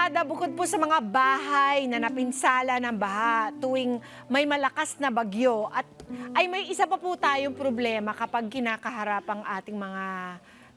barkada, bukod po sa mga bahay na napinsala ng baha tuwing may malakas na bagyo at ay may isa pa po tayong problema kapag kinakaharap ang ating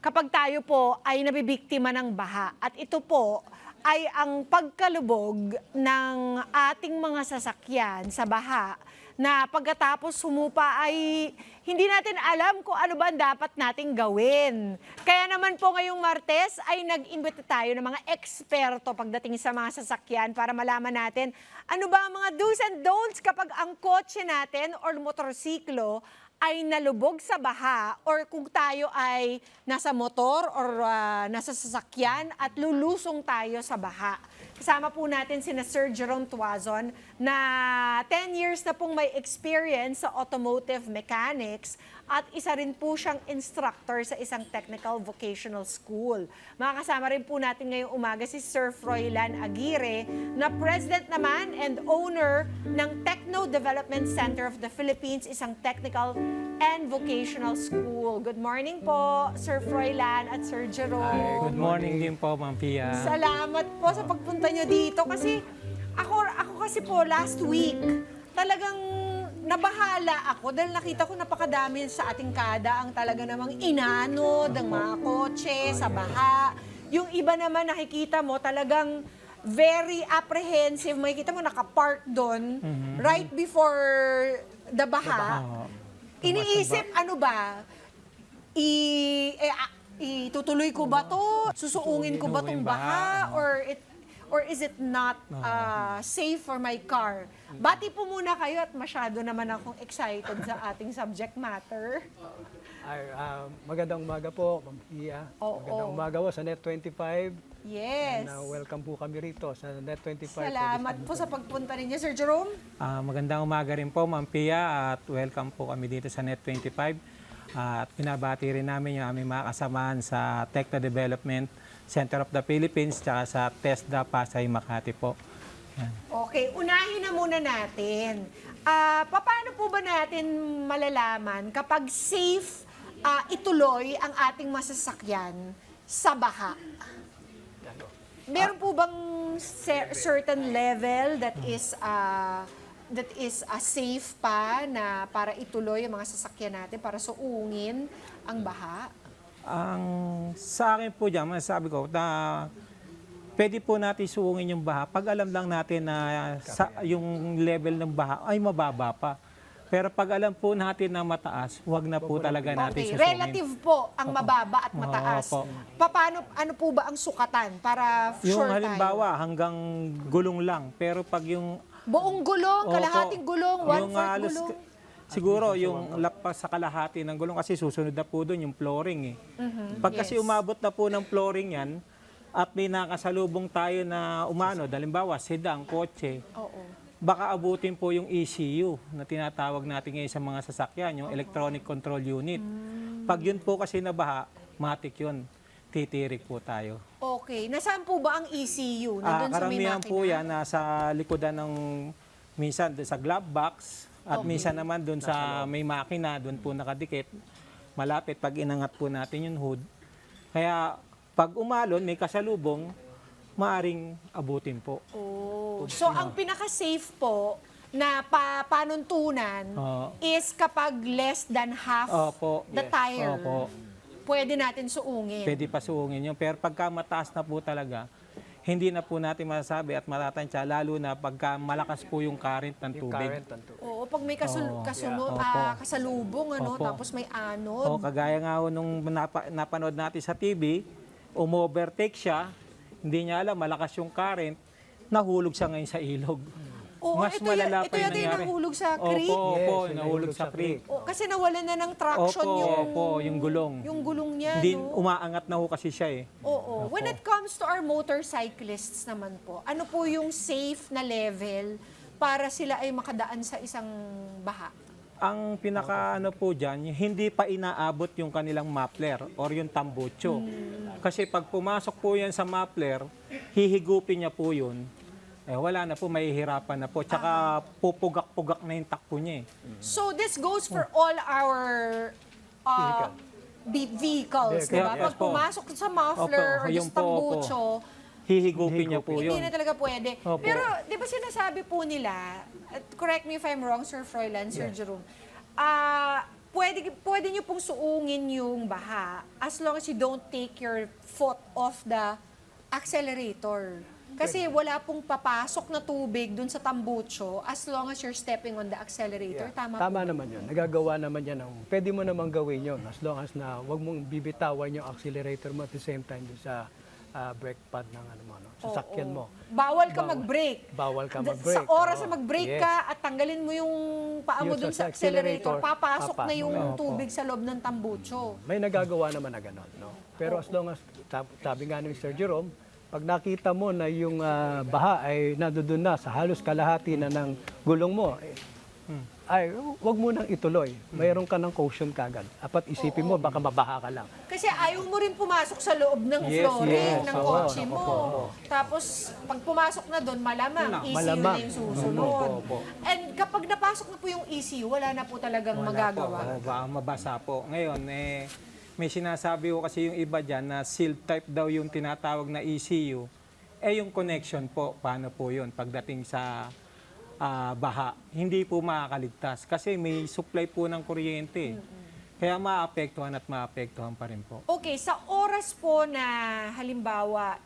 kapag tayo po ay nabibiktima ng baha. At ito po ay ang pagkalubog ng ating mga sasakyan sa baha na pagkatapos humupa ay hindi natin alam kung ano ba ang dapat nating gawin. Kaya naman po ngayong Martes ay nag-imbita tayo ng mga eksperto pagdating sa mga sasakyan para malaman natin ano ba ang mga do's and don'ts kapag ang kotse natin or motorsiklo ay nalubog sa baha or kung tayo ay nasa motor or nasa sasakyan at lulusong tayo sa baha. Kasama po natin sina Sir Jerome Tuazon na 10 years na pong may experience sa automotive mechanics at isa rin po siyang instructor sa isang technical vocational school. Makakasama rin po natin ngayong umaga si Sir Froilan Aguirre na president naman and owner ng Techno Development Center of the Philippines, isang technical and vocational school. Good morning po, Sir Froilan at Sir Jerome. Hi, good morning din po, Ma'am Pia. Salamat po sa pagpunta nyo dito kasi ako kasi po last week talagang nabahala ako dahil nakita ko napakadami sa ating kada ang talaga namang inano ng mga kotse sa baha. Yung iba naman nakikita mo talagang very apprehensive. Makikita mo nakapark doon right before the baha. Iniisip ano ba? Itutuloy ko ba to? Susuungin ko ba tong baha? Or is it not safe for my car? Bati po muna kayo at masyado naman akong excited sa ating subject matter. Magandang umaga po, Ma'am Pia. Magandang umaga po sa Net25. Yes. And, welcome po kami rito sa Net25. Salamat po sa pagpunta ninyo, Sir Jerome. Magandang umaga rin po, Ma'am Pia, at welcome po kami dito sa Net25. At pinabati rin namin yung aming mga kasamahan sa Techno Development Center of the Philippines tsaka sa TESDA Pasay, Makati po. Yan. Okay, unahin na muna natin. Paano po ba natin malalaman kapag safe ituloy ang ating masasakyan sa baha? Meron po bang certain level that is safe pa na para ituloy ang mga sasakyan natin para suungin ang baha? Ang sa akin po dyan, masasabi ko na pwede po natin suungin yung baha pag alam lang natin na yung level ng baha ay mababa pa. Pero pag alam po natin na mataas, huwag na po talaga natin susungin. Relative po ang mababa at mataas. Paano, ano po ba ang sukatan para yung sure tayo? halimbawa, hanggang gulong lang. Pero pag yung Buong gulong, kalahating gulong, one-fourth gulong? Siguro yung lapas sa kalahati ng gulong kasi susunod na po doon yung flooring eh. Pag kasi umabot na po ng flooring yan at may nakasalubong tayo na umano, halimbawa sedan, kotse, baka abutin po yung ECU na tinatawag natin ngayon sa mga sasakyan, yung electronic control unit. Pag yun po kasi nabaha, matik yun. Titirik po tayo. Okay. Nasaan po ba ang ECU? Nandun sa may Karamihan makina? po yan nasa likodan ng minsan sa glove box at minsan naman doon sa may makina, doon po nakadikit. Malapit pag inangat po natin yung hood. Kaya pag umalon, may kasalubong, maaring abutin po. Oh. So, ang pinaka-safe po na panuntunan is kapag less than half the tire. Opo. Pwede natin suungin. Pwede pa suungin yun. Pero pagka mataas na po talaga, hindi na po natin masasabi at matatansya, lalo na pagka malakas po yung current ng tubig. Oo, pag may kasalubong, tapos may anod. Kagaya nga ho nung napanood natin sa TV, umovertake siya, hindi niya alam, malakas yung current, nahulog siya ngayon sa ilog. Oo, Mas malala pa yung nangyari. nahulog sa creek. Opo, nahulog sa creek. Kasi nawalan na ng traction yung gulong. Yung gulong niya, Hindi, umaangat na ho kasi siya eh. Oo. When it comes to our motorcyclists naman po, ano po yung safe na level para sila ay makadaan sa isang baha? Ang pinaka po dyan, hindi pa inaabot yung kanilang muffler or yung tambucho. Kasi pag pumasok po yan sa muffler, hihigupin niya po yun. Wala na po, mahihirapan na po. Tsaka pupugak-pugak na yung takbo niya eh. So this goes for all our vehicles, diba? Yes Pag po. pumasok sa muffler or Opo, sa yun po, tambucho, hihigupin niya po Hindi yun. na talaga pwede. Opo. Pero, di ba sinasabi po nila, at correct me if I'm wrong, Sir Froilan, Sir Jerome, pwede nyo pong suungin yung baha as long as you don't take your foot off the accelerator. Kasi wala pong papasok na tubig dun sa tambucho as long as you're stepping on the accelerator. Tama po. Tama naman yun. Nagagawa naman yan. Pwede mo namang gawin yun as long as na wag mong bibitawan yung accelerator mo at the same time dun sa brake pad ng sasakyan mo. Bawal ka mag-brake. Bawal ka Sa mag-brake. oras na Oo. mag-brake Yes. ka at tanggalin mo yung paa mo Yung dun sa sa accelerator, accelerator, papasok na yung papasok. tubig sa loob ng tambucho. May nagagawa naman na gano'n. No? Pero as long as, sabi nga ni Mr. Jerome, pag nakita mo na yung baha ay nandoon na sa halos kalahati na ng gulong mo, ay wag mo nang ituloy. Mayroon ka ng caution kagad. Apat isipin mo, baka mabaha ka lang. Kasi ayaw mo rin pumasok sa loob ng Yes, flooring yes. ng Oo, kotse naku mo. po. Tapos, pag pumasok na doon, malamang ECU Malamang. na yung susunod. Opo. And kapag napasok na po yung ECU, wala na po talagang magagawa. Oo, baka mabasa po. Ngayon, may sinasabi ko kasi yung iba dyan na seal type daw yung tinatawag na ECU. Yung connection po, paano po yun pagdating sa baha? Hindi po makakaligtas kasi may supply po ng kuryente. Kaya maapektuhan at maapektuhan pa rin po. Okay, sa oras po na halimbawa,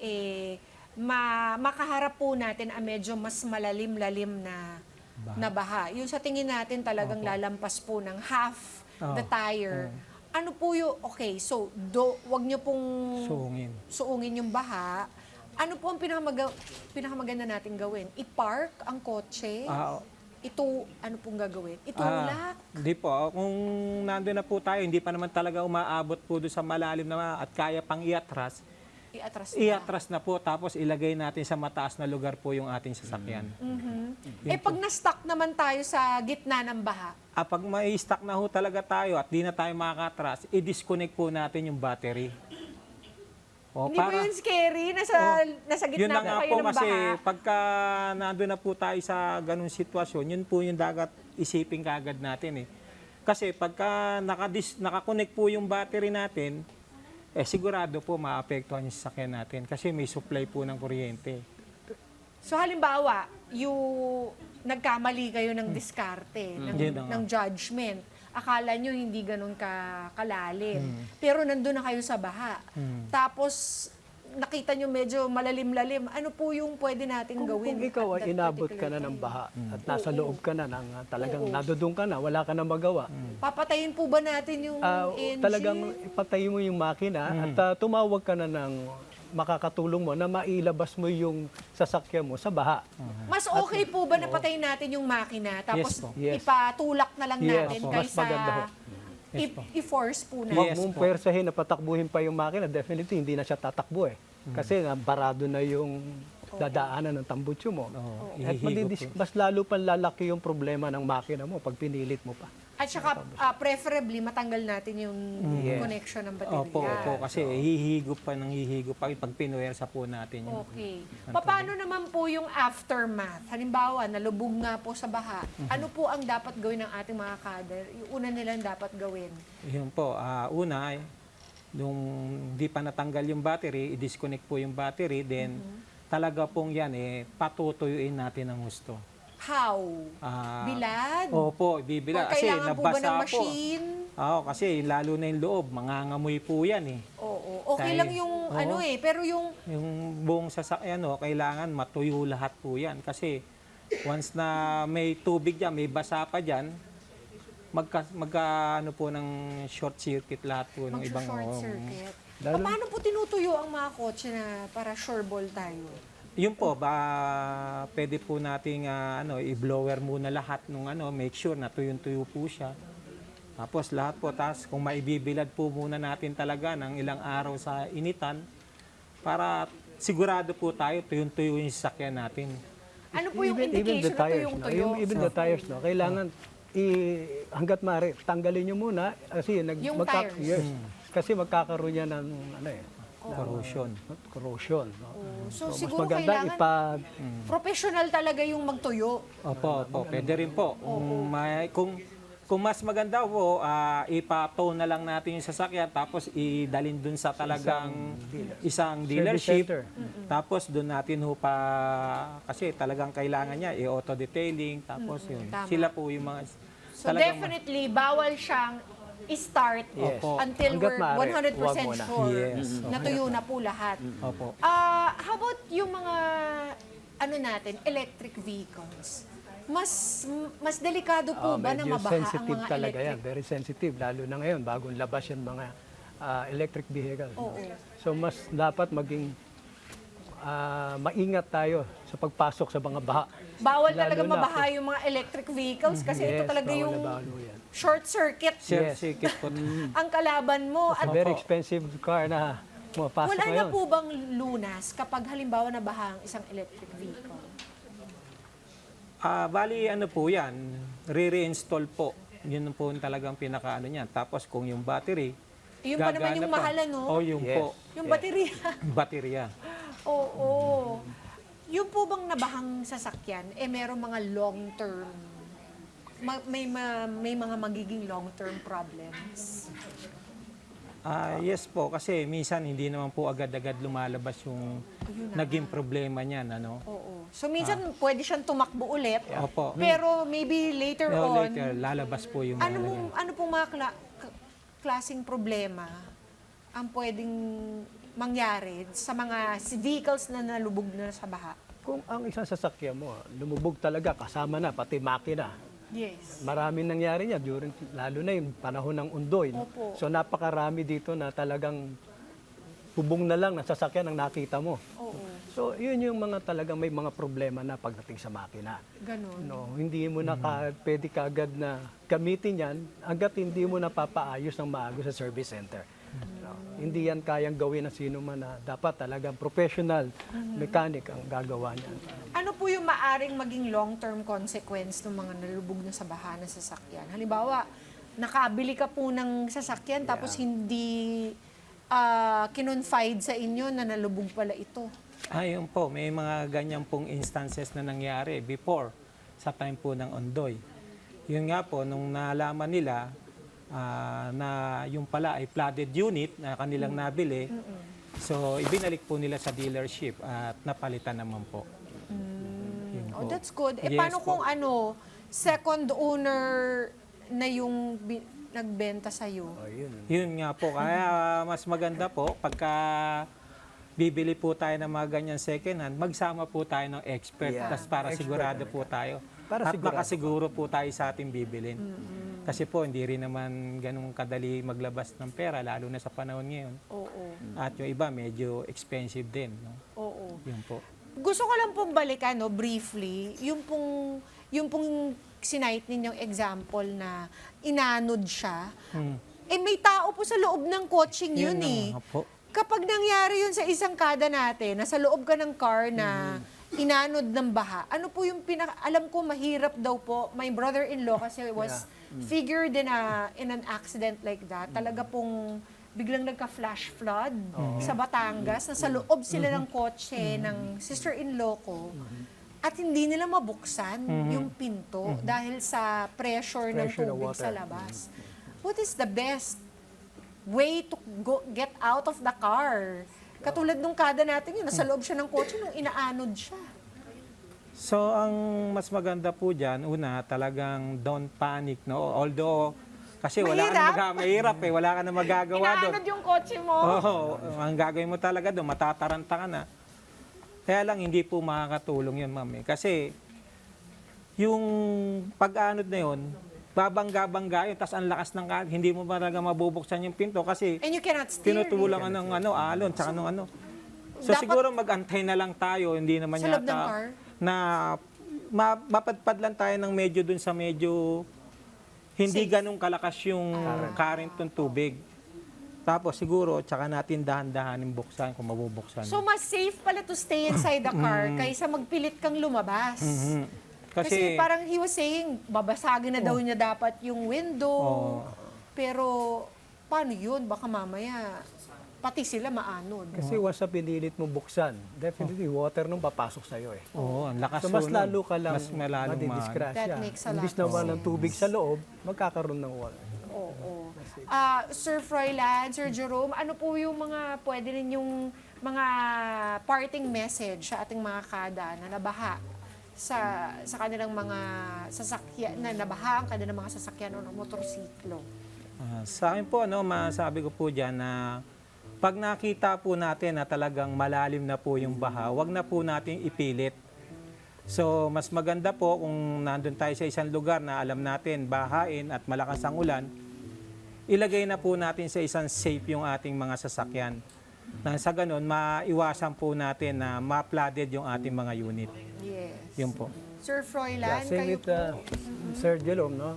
makaharap po natin ang medyo mas malalim-lalim na baha. Yung sa tingin natin talagang lalampas po ng half the tire. Ano po yung, okay, so wag nyo pong suungin yung baha. Ano po ang pinakamaganda natin gawin? I-park ang kotse? Ito, ano pong gagawin? Itulak? Hindi po. Kung nandun na po tayo, hindi pa naman talaga umaabot po doon sa malalim na at kaya pang iatras, iatras na po. Tapos ilagay natin sa mataas na lugar po yung ating sasakyan. Pag na-stuck naman tayo sa gitna ng baha, Pag may stuck na ho talaga tayo at di na tayo makakatras, i-disconnect po natin yung battery. hindi ba yun scary? Nasa Yun gitna na nga po kayo po ng kasi baha. pagka nandun na po tayo sa ganung sitwasyon, yun po yung dagat isipin kagad natin eh. Kasi pagka nakakonect po yung battery natin, sigurado po maapektuhan yung sasakyan natin kasi may supply po ng kuryente. So halimbawa, nagkamali kayo ng diskarte, Yun na nga. ng judgment. Akala nyo hindi ganun kalalim. Pero nandun na kayo sa baha. Tapos nakita nyo medyo malalim-lalim. Ano po yung pwede nating gawin? Kung ikaw at that ay inabot ka particular na ng time? baha at nasa loob ka na, talagang nadudong ka na, wala ka na magawa, Papatayin po ba natin yung engine? talagang ipatayin mo yung makina at tumawag ka na ng makakatulong mo na mailabas mo yung sasakyan mo sa baha. Mas okay po ba na patayin natin yung makina tapos Yes po. Yes. ipatulak na lang Yes natin po. Mas kaysa maganda ho. i-force po natin? Huwag Yes mong po. pwersahin na patakbuhin pa yung makina, definitely hindi na siya tatakbo eh. Kasi barado na yung dadaanan ng tambucho mo. At mas lalo pang lalaki yung problema ng makina mo pag pinilit mo pa. At saka preferably matanggal natin yung connection ng baterya. Opo, kasi hihigop pa pag pinuwersa po natin yun. Okay. Paano naman po yung aftermath? Halimbawa, nalubog nga po sa baha. Ano po ang dapat gawin ng ating mga kader? Yung una nilang dapat gawin? Yun po, una, nung di pa natanggal yung battery, i-disconnect po yung battery, then talaga pong yan, patutuyuin natin ng gusto. How? Bilad? Opo, bibila. Or Kasi kailangan po ba ng nabasa po. machine? Oo, kasi lalo na yung loob, mangangamoy po yan eh. Oo. Okay Dahil- lang yung pero yung Yung buong sasakyan, kailangan matuyo lahat po yan. Kasi once na may tubig dyan, may basa pa dyan, magka ano po ng short circuit lahat po ng ibang short circuit. Lalo- Paano po tinutuyo ang mga kotse na para sure ball tayo? Yun po, pwede po nating i-blower muna lahat nung make sure na tuyong-tuyo po siya. Tapos lahat po, kung maibibilad po muna natin talaga ng ilang araw sa initan para sigurado po tayo tuyong-tuyo yung sasakyan natin. Ano po yung indication na tuyong-tuyo? Even the tires, no? Kailangan hanggat maaari, tanggalin nyo muna kasi Yung tires. Yes, kasi magkakaroon yan ng Corrosion. corrosion. No? So, Mas siguro maganda kailangan professional talaga yung magtuyo. Opo, pwede rin po. Kung Kung mas maganda po, ipa-tow na lang natin yung sasakyan tapos idalin dun sa talagang isang dealership. center. Tapos dun natin ho pa, kasi talagang kailangan niya, i-auto detailing, tapos yun. tama. Sila po yung mga So definitely, bawal siyang i-start Yes. until Hanggat we're maaari, 100% huwag muna. sure Yes. na tuyo na po lahat. Opo. How about yung mga electric vehicles? Mas delikado po ba na Medyo mabaha ang sensitive mga talaga yan. electric? Very sensitive, lalo na ngayon, bagong labas yung mga electric vehicle. Oo. So mas dapat maging maingat tayo sa pagpasok sa mga baha. Bawal Lalo talaga na mabaha yung mga electric vehicles kasi ito talaga bawal yung na bawal ho yan. short circuit Share Yes. ticket po. ang kalaban mo. It's a At very expensive car na pumapasok wala na ngayon. po bang lunas kapag halimbawa nabaha ang isang electric vehicle? Bali, ano po yan, re-reinstall po. Yun po yung talagang pinaka-ano niyan. Tapos kung yung battery, Yung pa naman gagana yung pa. mahal, ano? Oh, yung Yes. po, Yung baterya. baterya. Oo. Yung po bang nabahang sasakyan, merong mga long-term, may mga magiging long-term problems? Yes po, kasi minsan hindi naman po agad-agad lumalabas yung Ayun na. naging problema niyan, ano. Oo. So minsan pwede siyang tumakbo ulit, Opo. pero maybe later Pero on, later, lalabas po yung ano pong mga klaseng problema ang pwedeng mangyari sa mga vehicles na nalubog na sa baha? Kung ang isang sasakyan mo, lumubog talaga, kasama na, pati makina. Yes. Maraming nangyari niya during, lalo na yung panahon ng undoy. No? Opo. So napakarami dito na talagang bubong na lang ng sasakyan ang nakita mo. Oo. So yun yung mga talagang may mga problema na pagdating sa makina. Ganon. No, hindi mo na pwede kaagad na gamitin yan hanggat hindi mo napapaayos ng maayos sa service center. No, hindi yan kayang gawin ng sino man na dapat talagang professional mechanic ang gagawa niyan. Ano po yung maaring maging long-term consequence ng mga nalubog na sa baha na sasakyan? Halimbawa, nakabili ka po ng sasakyan tapos hindi kinonfide sa inyo na nalubog pala ito. Ayun po, may mga ganyan pong instances na nangyari before sa time po ng Ondoy. Yun nga po, nung nalaman nila na yung pala ay flooded unit na kanilang nabili, so ibinalik po nila sa dealership at napalitan naman po. Yun Oh, po. that's good. Yes Paano po. kung second owner na yung nagbenta sa'yo? Oh, yun. Yun nga po, kaya mas maganda po pagka bibili po tayo ng mga ganyan second hand, magsama po tayo ng expert, Yeah. tas para Expert sigurado po tayo. Para At sigurado makasiguro po tayo sa ating bibilin. Kasi po, hindi rin naman ganun kadali maglabas ng pera, lalo na sa panahon ngayon. Oo. At yung iba, medyo expensive din. No? Oo. Yun po. Gusto ko lang pong balikan, briefly, yung pong sinight ninyong example na inanod siya. May tao po sa loob ng coaching yun eh. na nga po. Kapag nangyari yun sa isang kada natin, nasa loob ka ng car na inanod ng baha, ano po yung alam ko mahirap daw po, my brother-in-law kasi was figured in an accident like that, talaga pong biglang nagka-flash flood sa Batangas, nasa loob sila ng kotse ng sister-in-law ko, at hindi nila mabuksan yung pinto dahil sa pressure ng Pressure ng tubig water. sa labas. What is the best way to get out of the car? Katulad nung kada natin yun, nasa loob siya ng kotse nung inaanod siya. So, ang mas maganda po dyan, una, talagang don't panic, no? Although, kasi mahirap eh, wala ka na magagawa doon. Inaanod yung kotse mo. Oo, ang gagawin mo talaga doon, matataranta ka na. Kaya lang, hindi po makakatulong yun, ma'am. Kasi, yung pag-anod na yun, babangga-bangga yun, tas ang lakas ng hindi mo talaga mabubuksan yung pinto kasi And you cannot steer. tinutulang ng alon, tsaka ng ano. So, Dapat- siguro mag-antay na lang tayo, hindi naman Sa loob ng yata car? na mapadpad lang tayo ng medyo dun sa medyo hindi Safe. ganun kalakas yung current ng tubig. Tapos siguro, tsaka natin dahan-dahanin buksan kung mabubuksan. So, mas safe pala to stay inside the car kaysa magpilit kang lumabas. Kasi parang he was saying, babasagin na daw niya dapat yung window. Pero, paano yun? Baka mamaya, pati sila maanod. Kasi once na pinilit mo buksan, definitely water nung papasok sa'yo eh. Oo, ang lakas So mas nun. lalo ka lang Mas malalong madidisgrasya. That makes a lot Imbis of naman ng tubig sa loob, magkakaroon ng water. Oo. Sir Froilan, Sir Jerome, ano po yung mga pwede ninyong mga parting message sa ating mga kada na nabaha sa kanilang mga sasakyan, na nabaha ang kanilang mga sasakyan o motorsiklo? Sa akin po, masabi ko po dyan na pag nakita po natin na talagang malalim na po yung baha, wag na po natin ipilit. So, mas maganda po kung nandun tayo sa isang lugar na alam natin bahain at malakas ang ulan, ilagay na po natin sa isang safe yung ating mga sasakyan. Na sa ganun, maiwasan po natin na ma-flooded yung ating mga unit. Yes. Yun po. Sir Froilan, Same kayo with po. Sir Jerome, no?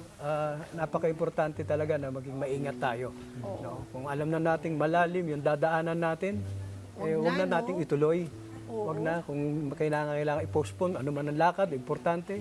Napaka-importante talaga na maging maingat tayo. No? Kung alam na nating malalim yung dadaanan natin, huwag na nating ituloy. Huwag na. Kung kailangan i-postpone, ano man ang lakad, importante,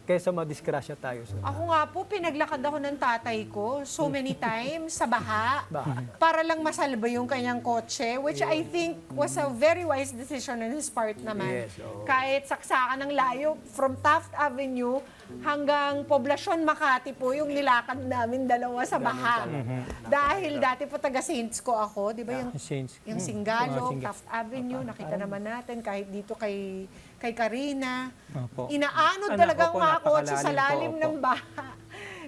kaysa madisgrasya tayo. Ako nga po, pinaglakad ako ng tatay ko so many times sa baha Baha. para lang masalba yung kanyang kotse, which I think was a very wise decision on his part naman. Yes, oo. Kahit saksakan ng layo, from Taft Avenue hanggang Poblacion Makati po yung nilakad namin dalawa sa baha. Dahil dati po taga Saints ko ako, di ba yung Change. yung Singalo, Singa- Taft Avenue, nakita naman natin kahit dito kay Karina. Opo. Inaanod Anak talaga ko ang po, mga kotse sa napakalalim po, lalim opo. ng baha.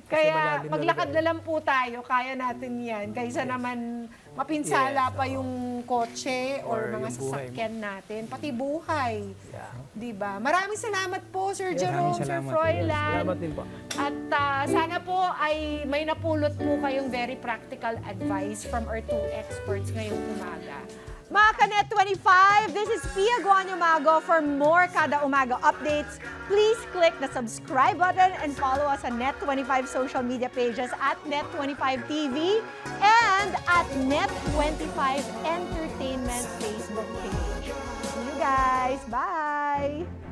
Kaya malalim na maglakad lugar. na lang po tayo, kaya natin yan. Kaysa naman mapinsala pa yung kotse or mga Or yung buhay mo. sasakyan natin, pati buhay. Yeah. Di ba? Maraming salamat po, Sir Jerome, Maraming Sir salamat. Froilan. Salamat din po. At sana po ay may napulot po kayong very practical advice from our two experts ngayong umaga. Mga Kanet 25, this is Pia Guanyo Mago. For more Kada Umaga updates, please click the subscribe button and follow us on Net25 social media pages at Net25 TV and at Net25 Entertainment Facebook page. See you guys. Bye!